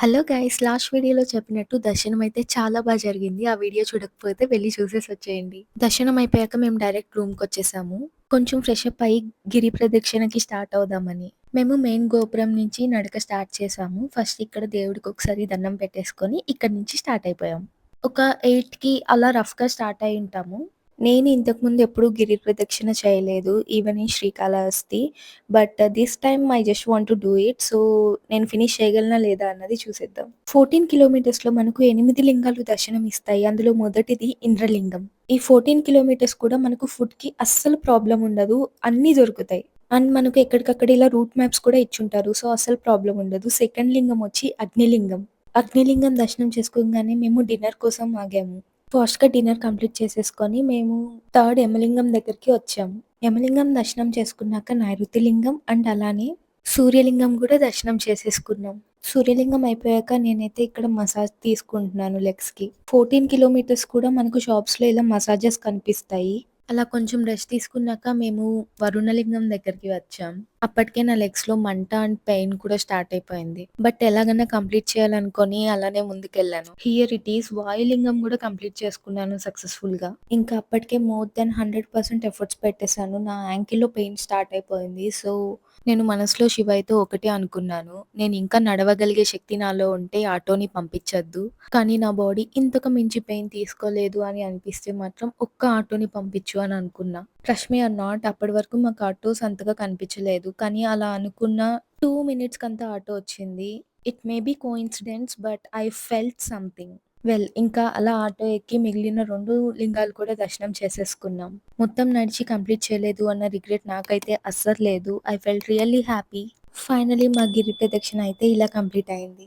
Hello guys! Last వీడియోలో చెప్పినట్టు దర్శనం అయితే చాలా జరిగింది. ఆ వీడియో చూడకపోతే వెళ్లి చూసేసొచ్చేయండి. దర్శనం అయిపోయాక మేము డైరెక్ట్ రూమ్‌కొచ్చేసాము. కొంచెం ఫ్రెష్ అప్ అయ్యి గిరి ప్రదక్షిణకి స్టార్ట్ అవుదామని. మేము మెయిన్ గోపురం నుంచి నడక స్టార్ట్ చేసాము. ఫస్ట్ ఇక్కడ దేవుడికి ఒకసారి దండం పెట్టేసుకొని ఇక్కడి నుంచి స్టార్ట్ అయిపోయాం. ఒక 8కి అలా రఫ్‌గా స్టార్ట్ అయ్యుంటాము. నేను ఇంతకుముందు ఎప్పుడు గిరి ప్రదక్షిణ చేయలేదు. Even in Srikalahasti. But this time I just want to do it. So, నేను ఫినిష్ చేయగలనా లేదా అన్నది చూసేద్దాం. 14 కిలోమీటర్స్‌లో మనకు 8 లింగాలు దర్శనం ఇస్తాయి. అందులో మొదటిది ఇంద్రలింగం. ఈ 14 కిలోమీటర్స్ కూడా మనకు ఫుడ్‌కి అస్సలు ప్రాబ్లమ్ ఉండదు. అన్నీ దొరుకుతాయి. అండ్ మనకు ఎక్కడికక్కడ ఇలా రూట్ మ్యాప్స్ కూడా ఇచ్చుంటారు. సో, అస్సలు ప్రాబ్లమ్ ఉండదు. సెకండ్ లింగం వచ్చి అగ్నిలింగం. అగ్నిలింగం దర్శనం చేసుకోగానే మేము డిన్నర్ కోసం ఆగాము. ఫాస్ట్‌గా డిన్నర్ కంప్లీట్ చేసేసుకొని మేము థర్డ్ యమలింగం దగ్గరికి వచ్చాము. యమలింగం దర్శనం చేసుకున్నాక నైరుతి లింగం అండ్ అలానే సూర్యలింగం గూడా దర్శనం చేసేసుకున్నాం. సూర్యలింగం అయిపోయాక నేనైతే ఇక్కడ మసాజ్ తీసుకుంటున్నాను లెగ్స్‌కి. 14 కిలోమీటర్స్ కూడా మనకు షాప్స్‌లో ఇలా మసాజెస్ కనిపిస్తాయి. అలా కొంచెం రెస్ట్ తీసుకున్నాక మేము వరుణలింగం దగ్గరికి వచ్చాం. అప్పటికే నా లెగ్స్‌లో మంట అండ్ పెయిన్ కూడా స్టార్ట్ అయిపోయింది. బట్ ఎలాగైనా కంప్లీట్ చేయాలనుకోని అలానే ముందుకెళ్ళాను. హియర్ ఇట్ ఈస్ వాయులింగం గూడా కంప్లీట్ చేసుకున్నాను సక్సెస్‌ఫుల్‌గా. ఇంకా అప్పటికే మోర్ దెన్ 100% ఎఫర్ట్స్ పెట్టేసాను. నా యాంకిల్‌లో పెయిన్ స్టార్ట్ అయిపోయింది. సో, నేను మనసులో శివయ్యతో ఒకటే అనుకున్నాను. నేను ఇంకా నడవగలిగే శక్తి నాలో ఉంటే ఆటోని పంపించొద్దు. కానీ నా బాడీ ఇంతకు మించి పెయిన్ తీసుకోలేదు అని అనిపిస్తే మాత్రం ఒక్క ఆటోని పంపించు అని అనుకున్నా. ట్రస్ట్ మీ ఆర్ నాట్ అప్పటి వరకు మాకు ఆటోస్ అంతగా కనిపించలేదు. కానీ అలా అనుకున్న 2 మినిట్స్‌కంతా ఆటో వచ్చింది. It may be coincidence but I felt something. ఇంకా అలా ఆటో ఎక్కి మిగిలిన 2 లింగాలు కూడా దర్శనం చేసేసుకున్నాం. మొత్తం నడిచి కంప్లీట్ చేయలేదు అన్న రిగ్రెట్ నాకైతే అస్సలు లేదు. I felt really happy. Finally మా గిరి ప్రదక్షిణ అయితే ఇలా కంప్లీట్ అయింది.